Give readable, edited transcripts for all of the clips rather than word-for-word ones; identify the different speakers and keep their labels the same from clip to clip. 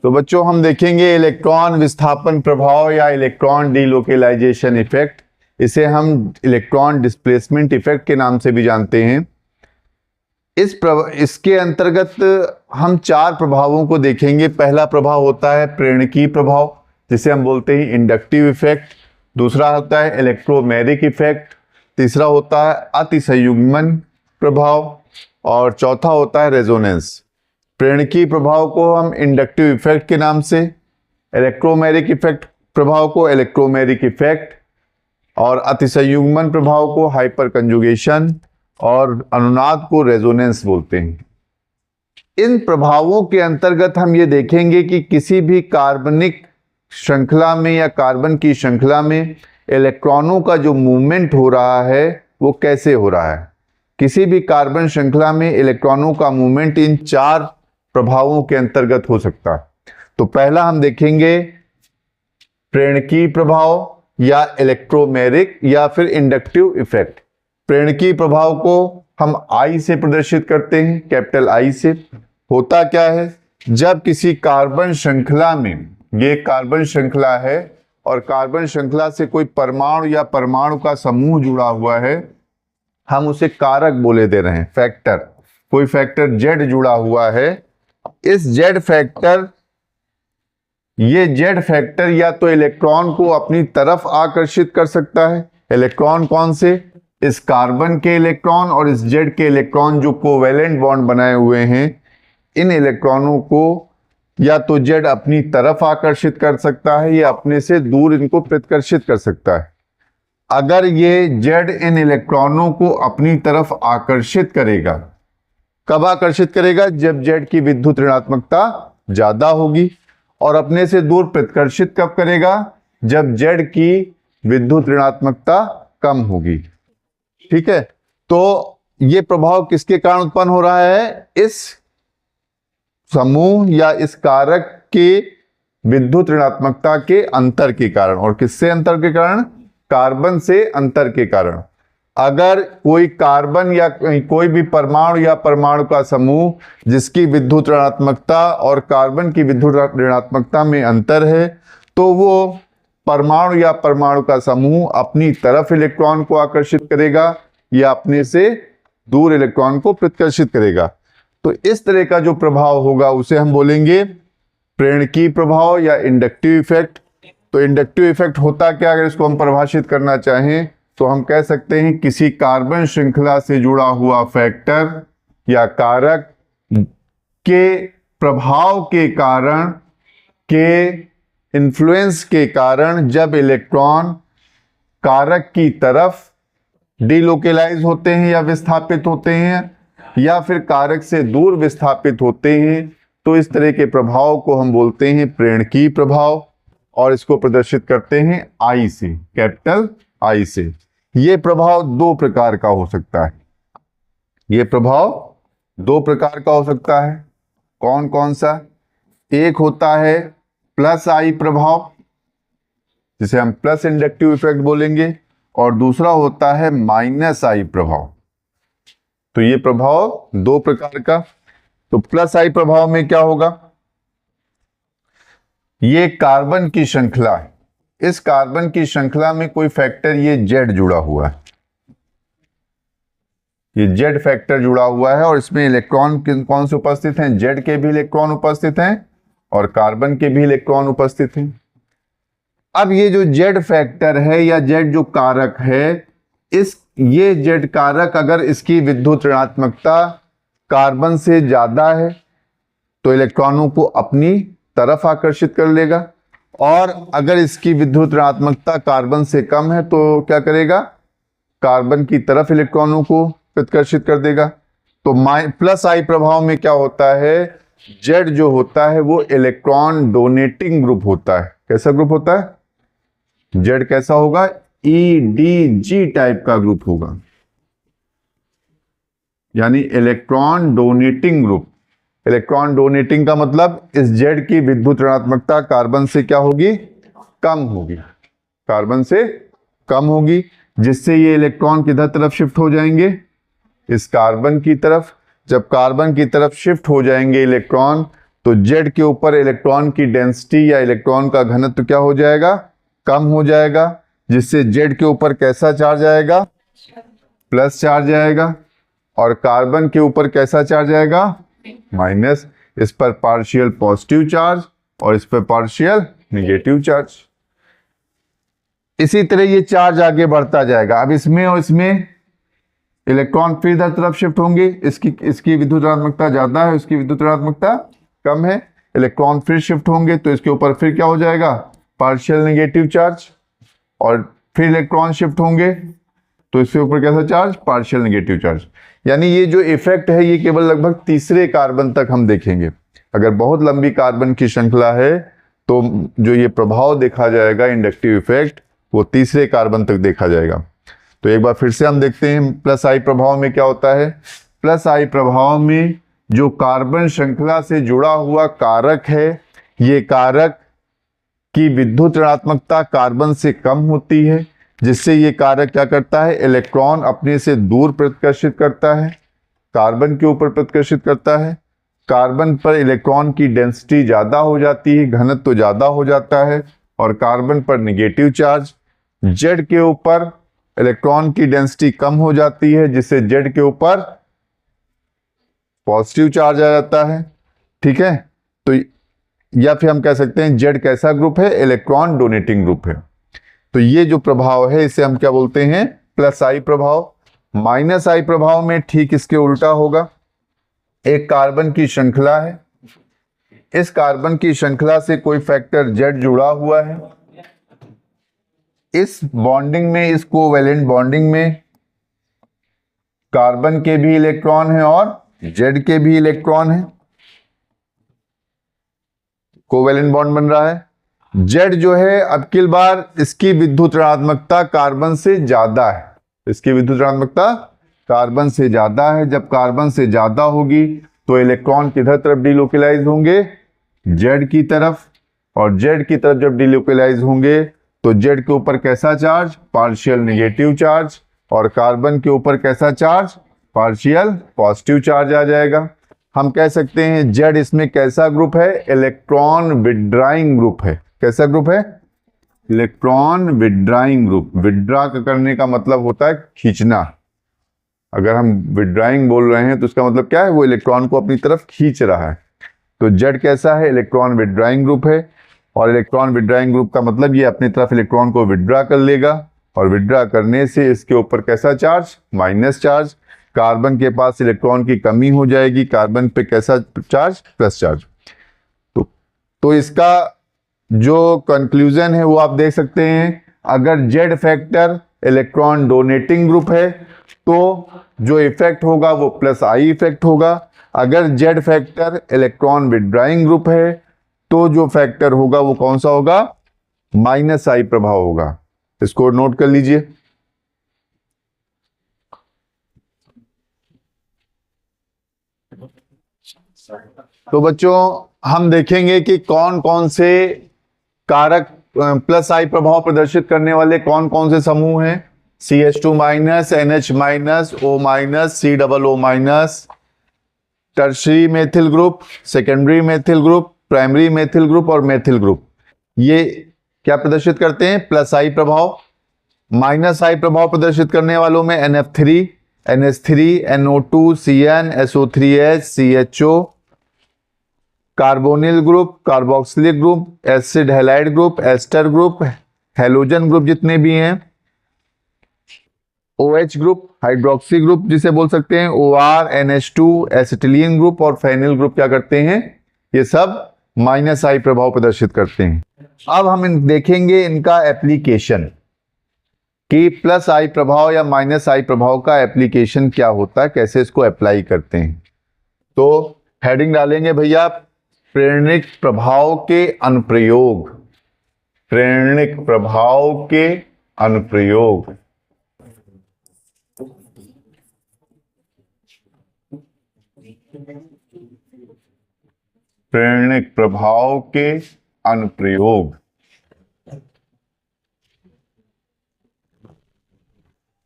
Speaker 1: तो बच्चों हम देखेंगे इलेक्ट्रॉन विस्थापन प्रभाव या इलेक्ट्रॉन डीलोकेलाइजेशन इफेक्ट। इसे हम इलेक्ट्रॉन डिस्प्लेसमेंट इफेक्ट के नाम से भी जानते हैं। इसके अंतर्गत हम चार प्रभावों को देखेंगे। पहला प्रभाव होता है प्रेरकीय प्रभाव, जिसे हम बोलते हैं इंडक्टिव इफेक्ट। दूसरा होता है इलेक्ट्रोमैग्नेटिक इफेक्ट। तीसरा होता है अतिसंयुग्मन प्रभाव और चौथा होता है रेजोनेंस। प्रेरकीय प्रभाव को हम इंडक्टिव इफेक्ट के नाम से, इलेक्ट्रोमैग्नेटिक इफेक्ट प्रभाव को इलेक्ट्रोमैग्नेटिक इफेक्ट और अतिसंयुग्मन प्रभाव को हाइपर कंजुगेशन और अनुनाद को रेजोनेंस बोलते हैं। इन प्रभावों के अंतर्गत हम ये देखेंगे कि किसी भी कार्बनिक श्रृंखला में या कार्बन की श्रृंखला में इलेक्ट्रॉनों का जो मूवमेंट हो रहा है वो कैसे हो रहा है। किसी भी कार्बन श्रृंखला में इलेक्ट्रॉनों का मूवमेंट इन चार प्रभावों के अंतर्गत हो सकता है। तो पहला हम देखेंगे प्रेरकीय प्रभाव या इलेक्ट्रोमैग्नेटिक या फिर इंडक्टिव इफेक्ट। प्रेरकीय प्रभाव को हम आई से प्रदर्शित करते हैं, कैपिटल आई से। होता क्या है, जब किसी कार्बन श्रृंखला में, ये कार्बन श्रृंखला है और कार्बन श्रृंखला से कोई परमाणु या परमाणु का समूह जुड़ा हुआ है, हम उसे कारक बोले दे रहे हैं, फैक्टर। कोई फैक्टर जेड जुड़ा हुआ है। इस जेड फैक्टर, ये जेड फैक्टर या तो इलेक्ट्रॉन को अपनी तरफ आकर्षित कर सकता है। इलेक्ट्रॉन कौन से? इस कार्बन के इलेक्ट्रॉन और इस जेड के इलेक्ट्रॉन जो कोवैलेंट बॉन्ड बनाए हुए हैं, इन इलेक्ट्रॉनों को या तो जेड अपनी तरफ आकर्षित कर सकता है या अपने से दूर इनको प्रतिकर्षित कर सकता है। अगर ये जेड इन इलेक्ट्रॉनों को अपनी तरफ आकर्षित करेगा, कब आकर्षित करेगा? जब जेड की विद्युत ऋणात्मकता ज्यादा होगी। और अपने से दूर प्रतिकर्षित कब करेगा? जब जेड की विद्युत ऋणात्मकता कम होगी। ठीक है, तो ये प्रभाव किसके कारण उत्पन्न हो रहा है? इस समूह या इस कारक के विद्युत ऋणात्मकता के अंतर के कारण। और किससे अंतर के कारण? कार्बन से अंतर के कारण। अगर कोई कार्बन या कोई भी परमाणु या परमाणु का समूह जिसकी विद्युत ऋणात्मकता और कार्बन की विद्युत ऋणात्मकता में अंतर है, तो वो परमाणु या परमाणु का समूह अपनी तरफ इलेक्ट्रॉन को आकर्षित करेगा या अपने से दूर इलेक्ट्रॉन को प्रतिकर्षित करेगा। तो इस तरह का जो प्रभाव होगा उसे हम बोलेंगे प्रेरकीय प्रभाव या इंडक्टिव इफेक्ट। तो इंडक्टिव इफेक्ट होता क्या, अगर इसको हम परिभाषित करना चाहें तो हम कह सकते हैं किसी कार्बन श्रृंखला से जुड़ा हुआ फैक्टर या कारक के प्रभाव के कारण, के इन्फ्लुएंस के कारण, जब इलेक्ट्रॉन कारक की तरफ डीलोकेलाइज होते हैं या विस्थापित होते हैं या फिर कारक से दूर विस्थापित होते हैं, तो इस तरह के प्रभाव को हम बोलते हैं प्रेरकीय प्रभाव और इसको प्रदर्शित करते हैं आई से, कैपिटल आई से। ये प्रभाव दो प्रकार का हो सकता है। ये प्रभाव दो प्रकार का हो सकता है। कौन कौन सा? एक होता है प्लस आई प्रभाव, जिसे हम प्लस इंडक्टिव इफेक्ट बोलेंगे, और दूसरा होता है माइनस आई प्रभाव। तो ये प्रभाव दो प्रकार का। तो प्लस आई प्रभाव में क्या होगा? ये कार्बन की श्रृंखला है। इस कार्बन की श्रृंखला में कोई फैक्टर, ये जेड जुड़ा हुआ है, ये जेड फैक्टर जुड़ा हुआ है और इसमें इलेक्ट्रॉन कौन से उपस्थित हैं? जेड के भी इलेक्ट्रॉन उपस्थित हैं और कार्बन के भी इलेक्ट्रॉन उपस्थित हैं। अब ये जो जेड फैक्टर है या जेड जो कारक है, ये जेड कारक अगर इसकी विद्युत ऋणात्मकता कार्बन से ज्यादा है तो इलेक्ट्रॉनों को अपनी तरफ आकर्षित कर लेगा, और अगर इसकी विद्युत ऋणात्मकता कार्बन से कम है तो क्या करेगा? कार्बन की तरफ इलेक्ट्रॉनों को प्रतिकर्षित कर देगा। तो प्लस आई प्रभाव में क्या होता है? जेड जो होता है वो इलेक्ट्रॉन डोनेटिंग ग्रुप होता है। कैसा ग्रुप होता है? जेड कैसा होगा? EDG टाइप का ग्रुप होगा, यानी electron donating group. Electron donating का मतलब इस जेड की विद्युत ऋणात्मकता कार्बन से क्या होगी? कम होगी, कार्बन से कम होगी, जिससे ये इलेक्ट्रॉन किधर तरफ शिफ्ट हो जाएंगे? इस कार्बन की तरफ। जब कार्बन की तरफ शिफ्ट हो जाएंगे इलेक्ट्रॉन, तो जेड के ऊपर इलेक्ट्रॉन की डेंसिटी या इलेक्ट्रॉन का घनत्व क्या हो जाएगा, कम हो जाएगा, जिससे जेड के ऊपर कैसा चार्ज आएगा, प्लस चार्ज आएगा, और कार्बन के ऊपर कैसा चार्ज आएगा, माइनस। इस पर पार्शियल पॉजिटिव चार्ज और इस पर पार्शियल नेगेटिव चार्ज। इसी तरह ये चार्ज आगे बढ़ता जाएगा। अब इसमें और इसमें इलेक्ट्रॉन फिर इधर तरफ शिफ्ट होंगे, इसकी विद्युत ऋणात्मकता ज्यादा है, इसकी विद्युत ऋणात्मकता कम है। इलेक्ट्रॉन फिर शिफ्ट होंगे तो इसके ऊपर फिर क्या हो जाएगा, पार्शियल नेगेटिव चार्ज, और फिर इलेक्ट्रॉन शिफ्ट होंगे तो इसके ऊपर कैसा चार्ज, पार्शियल नेगेटिव चार्ज। यानी ये जो इफेक्ट है ये केवल लगभग तीसरे कार्बन तक हम देखेंगे। अगर बहुत लंबी कार्बन की श्रृंखला है तो जो ये प्रभाव देखा जाएगा इंडक्टिव इफेक्ट, वो तीसरे कार्बन तक देखा जाएगा। तो एक बार फिर से हम देखते हैं प्लस आई प्रभाव में क्या होता है। प्लस आई प्रभाव में जो कार्बन श्रृंखला से जुड़ा हुआ कारक है, ये कारक की विद्युत ऋणात्मकता कार्बन से कम होती है, जिससे ये कारक क्या करता है, इलेक्ट्रॉन अपने से दूर प्रतिकर्षित करता है, कार्बन के ऊपर प्रतिकर्षित करता है। कार्बन पर इलेक्ट्रॉन की डेंसिटी ज्यादा हो जाती है, घनत्व तो ज्यादा हो जाता है, और कार्बन पर नेगेटिव चार्ज। जेड के ऊपर इलेक्ट्रॉन की डेंसिटी कम हो जाती है, जिससे जेड के ऊपर पॉजिटिव चार्ज आ जाता है। ठीक है, तो या फिर हम कह सकते हैं जेड कैसा ग्रुप है, इलेक्ट्रॉन डोनेटिंग ग्रुप है। तो ये जो प्रभाव है इसे हम क्या बोलते हैं, प्लस आई प्रभाव। माइनस आई प्रभाव में ठीक इसके उल्टा होगा। एक कार्बन की श्रृंखला है, इस कार्बन की श्रृंखला से कोई फैक्टर जेड जुड़ा हुआ है। इस बॉन्डिंग में, इस कोवैलेंट बॉन्डिंग में कार्बन के भी इलेक्ट्रॉन हैं और जेड के भी इलेक्ट्रॉन हैं। कोवैलेंट बॉन्ड बन रहा है। जेड जो है अब की बार इसकी विद्युत ऋणात्मकता कार्बन से ज्यादा है, इसकी विद्युत ऋणात्मकता कार्बन से ज्यादा है। जब कार्बन से ज्यादा होगी तो इलेक्ट्रॉन किधर तरफ डिलोकलाइज होंगे, जेड की तरफ, और जेड की तरफ जब डिलोकलाइज होंगे तो जेड के ऊपर कैसा चार्ज, पार्शियल नेगेटिव चार्ज, और कार्बन के ऊपर कैसा चार्ज, पार्शियल पॉजिटिव चार्ज आ जाएगा। हम कह सकते हैं जेड इसमें कैसा ग्रुप है, इलेक्ट्रॉन विड्राइंग ग्रुप है। कैसा ग्रुप है, इलेक्ट्रॉन विड्राइंग ग्रुप। विड्रा करने का मतलब होता है खींचना। अगर हम विड्राइंग बोल रहे हैं तो इसका मतलब क्या है, वो इलेक्ट्रॉन को अपनी तरफ खींच रहा है। तो जेड कैसा है, इलेक्ट्रॉन विड्राइंग ग्रुप है, और इलेक्ट्रॉन विड्राइंग ग्रुप का मतलब ये अपनी तरफ इलेक्ट्रॉन को विड्रा कर लेगा, और विड्रा करने से इसके ऊपर कैसा चार्ज, माइनस चार्ज। कार्बन के पास इलेक्ट्रॉन की कमी हो जाएगी, कार्बन पे कैसा चार्ज, प्लस चार्ज। तो इसका जो कंक्लूजन है वो आप देख सकते हैं। अगर Z factor electron donating group है तो जो इफेक्ट होगा वो प्लस आई इफेक्ट होगा। अगर Z factor electron withdrawing group है तो जो फैक्टर होगा वो कौन सा होगा, माइनस आई प्रभाव होगा। इसको नोट कर लीजिए। तो बच्चों हम देखेंगे कि कौन कौन से कारक प्लस आई प्रभाव प्रदर्शित करने वाले कौन कौन से समूह हैं। CH2 minus, NH minus, O minus, COO tertiary methyl group, secondary methyl group, primary methyl group और मेथिल ग्रुप। ये क्या प्रदर्शित करते हैं, प्लस आई प्रभाव। माइनस आई प्रभाव प्रदर्शित करने वालों में NF3, NH3, NO2, CN, SO3H, CHO, carbonyl group, carboxylic group, acid halide group, ester group, halogen group जितने भी हैं, OH ग्रुप, हाइड्रोक्सी ग्रुप जिसे बोल सकते हैं, OR, NH2, एसिटिलीन ग्रुप और फेनिल ग्रुप क्या करते हैं, ये सब माइनस आई प्रभाव प्रदर्शित करते हैं। अब हम देखेंगे इनका एप्लीकेशन कि प्लस आई प्रभाव या माइनस आई प्रभाव का एप्लीकेशन क्या होता है, कैसे इसको अप्लाई करते हैं। तो हेडिंग डालेंगे भैया, प्रेरणिक प्रभाव के अनुप्रयोग। प्रेरणिक प्रभाव के अनुप्रयोग। प्रेरणिक प्रभाव के अनुप्रयोग।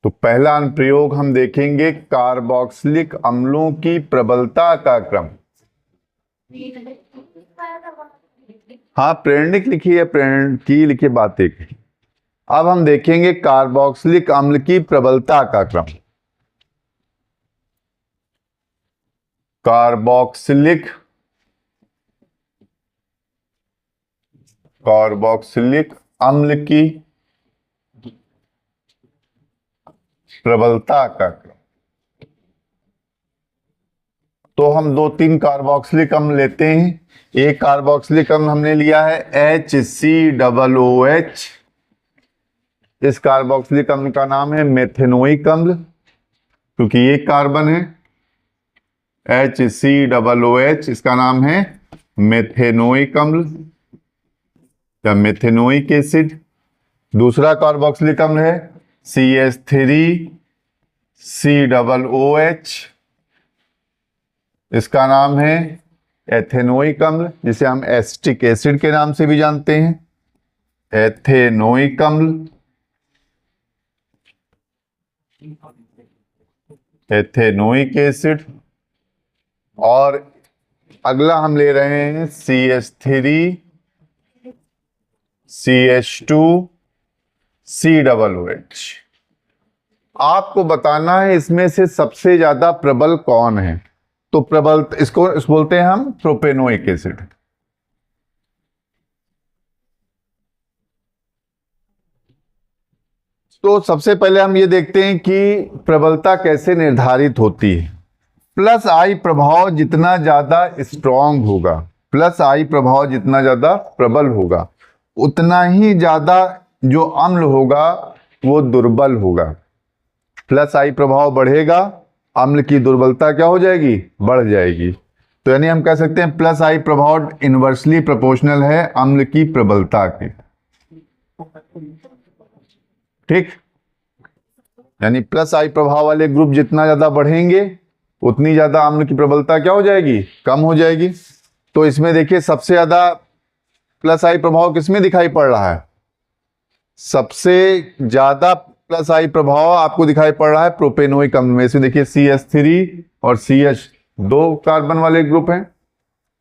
Speaker 1: तो पहला अनुप्रयोग हम देखेंगे कार्बोक्सिलिक अम्लों की प्रबलता का क्रम। हाँ, प्रेरणिक लिखी है, प्रेरण की लिखी बात एक। अब हम देखेंगे कार्बोक्सिलिक अम्ल की प्रबलता का क्रम। कार्बोक्सिलिक अम्ल की प्रबलता का क्रम। तो हम 2-3 कार्बोक्सिलिक अम्ल लेते हैं। एक कार्बोक्सिलिक अम्ल हमने लिया है HCOOH। इस कार्बोक्सिलिक अम्ल का नाम है मेथेनोइक अम्ल, क्योंकि एक कार्बन है। HCOOH, इसका नाम है मेथेनोइक अम्ल या मेथेनोइक एसिड। दूसरा कार्बोक्सिलिक अम्ल है CH3COOH। इसका नाम है एथेनोइक अम्ल, जिसे हम एसिटिक एसिड के नाम से भी जानते हैं, एथेनोइक अम्ल, एथेनोइक एसिड। और अगला हम ले रहे हैं CH3CH2COOH। आपको बताना है इसमें से सबसे ज्यादा प्रबल कौन है। तो प्रबल इसको बोलते हैं हम प्रोपेनोइक एसिड। तो सबसे पहले हम ये देखते हैं कि प्रबलता कैसे निर्धारित होती है। प्लस आई प्रभाव जितना ज्यादा स्ट्रांग होगा, प्लस आई प्रभाव जितना ज्यादा प्रबल होगा, उतना ही ज्यादा जो अम्ल होगा वो दुर्बल होगा। प्लस आई प्रभाव बढ़ेगा, अम्ल की दुर्बलता क्या हो जाएगी, बढ़ जाएगी। तो यानी हम कह सकते हैं प्लस आई प्रभाव इनवर्सली प्रोपोर्शनल है अम्ल की प्रबलता के। ठीक, यानी प्लस आई प्रभाव वाले ग्रुप जितना ज्यादा बढ़ेंगे उतनी ज्यादा अम्ल की प्रबलता क्या हो जाएगी, कम हो जाएगी। तो इसमें देखिए सबसे ज्यादा प्लस आई प्रभाव किसमें दिखाई पड़ रहा है, सबसे ज्यादा प्लस आई प्रभाव आपको दिखाई पड़ रहा है प्रोपेनोइक अम्ल में। इसमें देखिए CH3 और CH, 2 कार्बन वाले ग्रुप हैं।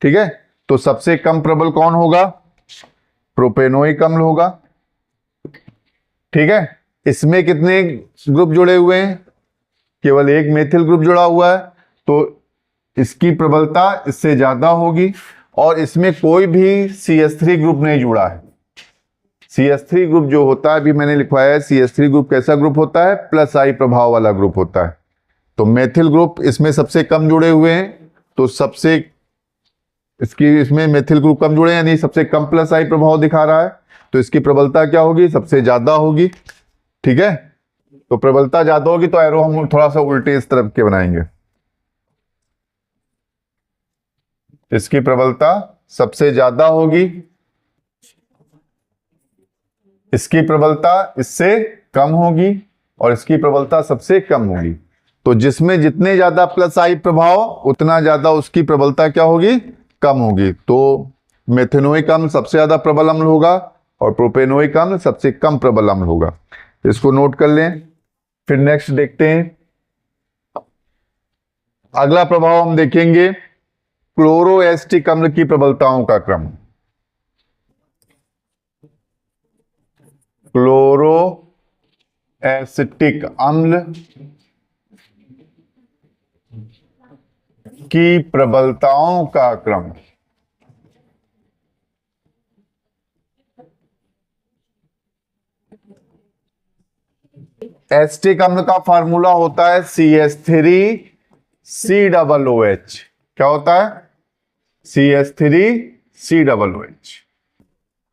Speaker 1: ठीक है, तो सबसे कम प्रबल कौन होगा, प्रोपेनोइक अम्ल होगा। ठीक है, इसमें कितने ग्रुप जुड़े हुए हैं, केवल एक मेथिल ग्रुप जुड़ा हुआ है, तो इसकी प्रबलता इससे ज्यादा होगी। और इसमें कोई भी CH3 ग्रुप नहीं जुड़ा है। CH3 ग्रुप जो होता है, अभी मैंने लिखवाया है, CH3 ग्रुप कैसा ग्रुप होता है, प्लस आई प्रभाव वाला ग्रुप होता है। तो मेथिल ग्रुप इसमें सबसे कम जुड़े हुए हैं, तो सबसे इसमें मेथिल ग्रुप कम जुड़े हैं, यानी सबसे कम प्लस आई प्रभाव दिखा रहा है, तो इसकी प्रबलता क्या होगी, सबसे ज्यादा होगी। ठीक है, तो प्रबलता ज्यादा होगी तो एरो हम थोड़ा सा उल्टे इस तरफ के बनाएंगे। इसकी प्रबलता सबसे ज्यादा होगी, इसकी प्रबलता इससे कम होगी, और इसकी प्रबलता सबसे कम होगी। तो जिसमें जितने ज्यादा प्लस आई प्रभाव उतना ज्यादा उसकी प्रबलता क्या होगी, कम होगी। तो मेथेनोइक अम्ल सबसे ज्यादा प्रबल अम्ल होगा और प्रोपेनोइक अम्ल सबसे कम प्रबल अम्ल होगा। इसको नोट कर लें। फिर नेक्स्ट देखते हैं, अगला प्रभाव हम देखेंगे क्लोरोएसिटिक अम्ल की प्रबलताओं का क्रम। क्लोरो एसिटिक अम्ल की प्रबलताओं का क्रम। एसिटिक अम्ल का फार्मूला होता है CH3COOH। क्या होता है, CH3COOH।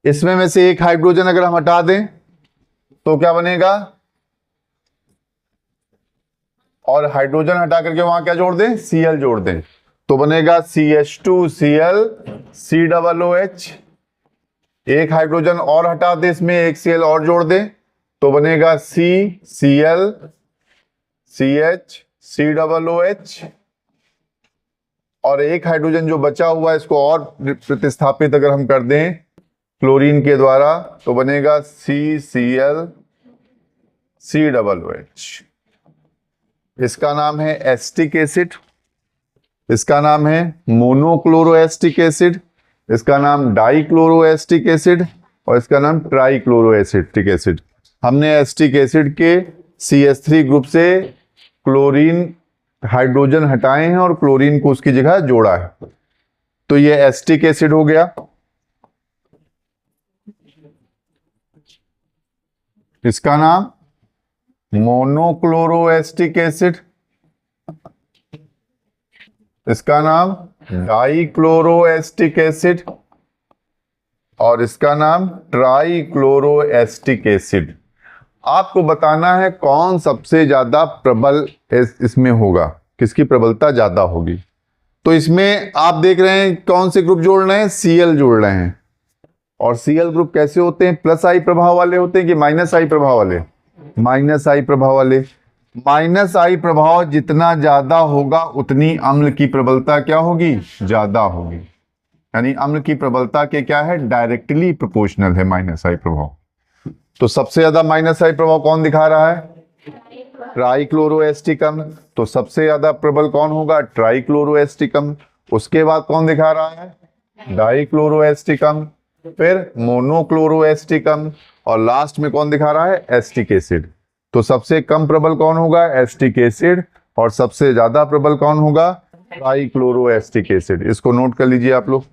Speaker 1: इसमें में से एक हाइड्रोजन अगर हम हटा दें तो क्या बनेगा, और हाइड्रोजन हटा करके वहां क्या जोड़ दें, Cl जोड़ दें, तो बनेगा CH2Cl एक हाइड्रोजन और हटा दें, इसमें एक Cl और जोड़ दें, तो बनेगा CCl और एक हाइड्रोजन जो बचा हुआ है इसको और प्रतिस्थापित अगर हम कर दें क्लोरीन के द्वारा, तो बनेगा CCl COOH। इसका नाम है एस्टिक एसिड, इसका नाम है मोनोक्लोरोएस्टिक एसिड, इसका नाम डाइक्लोरोएस्टिक एसिड और इसका नाम ट्राइक्लोरोएस्टिक एसिड। हमने एस्टिक एसिड के CH3 ग्रुप से क्लोरीन हाइड्रोजन हटाए हैं और क्लोरीन को उसकी जगह जोड़ा है, तो ये एस्टिक एसिड हो गया। इसका नाम मोनोक्लोरोएस्टिक एसिड, इसका नाम डाइक्लोरोएस्टिक एसिड और इसका नाम ट्राइक्लोरोएस्टिक एसिड। आपको बताना है कौन सबसे ज्यादा प्रबल इसमें होगा, किसकी प्रबलता ज्यादा होगी। तो इसमें आप देख रहे हैं कौन से ग्रुप जोड़ रहे हैं, Cl जोड़ रहे हैं। और Cl ग्रुप कैसे होते हैं, प्लस आई प्रभाव वाले होते हैं कि माइनस आई प्रभाव वाले? माइनस आई प्रभाव वाले। माइनस आई प्रभाव जितना ज्यादा होगा उतनी अम्ल की प्रबलता क्या होगी, ज्यादा होगी। यानी अम्ल की प्रबलता के क्या है, डायरेक्टली प्रोपोर्शनल है माइनस आई प्रभाव। तो सबसे ज्यादा माइनस आई प्रभाव कौन दिखा रहा है, ट्राइक्लोरोएस्टिक अम्ल। तो सबसे ज्यादा प्रबल कौन होगा, ट्राइक्लोरोएस्टिक अम्ल। उसके बाद कौन दिखा रहा है, डाइक्लोरोएस्टिक अम्ल, फिर मोनोक्लोरोएस्टिक अम्ल और लास्ट में कौन दिखा रहा है, एस्टिक एसिड। तो सबसे कम प्रबल कौन होगा, एस्टिक एसिड, और सबसे ज्यादा प्रबल कौन होगा, ट्राइक्लोरोएस्टिक एसिड। इसको नोट कर लीजिए आप लोग।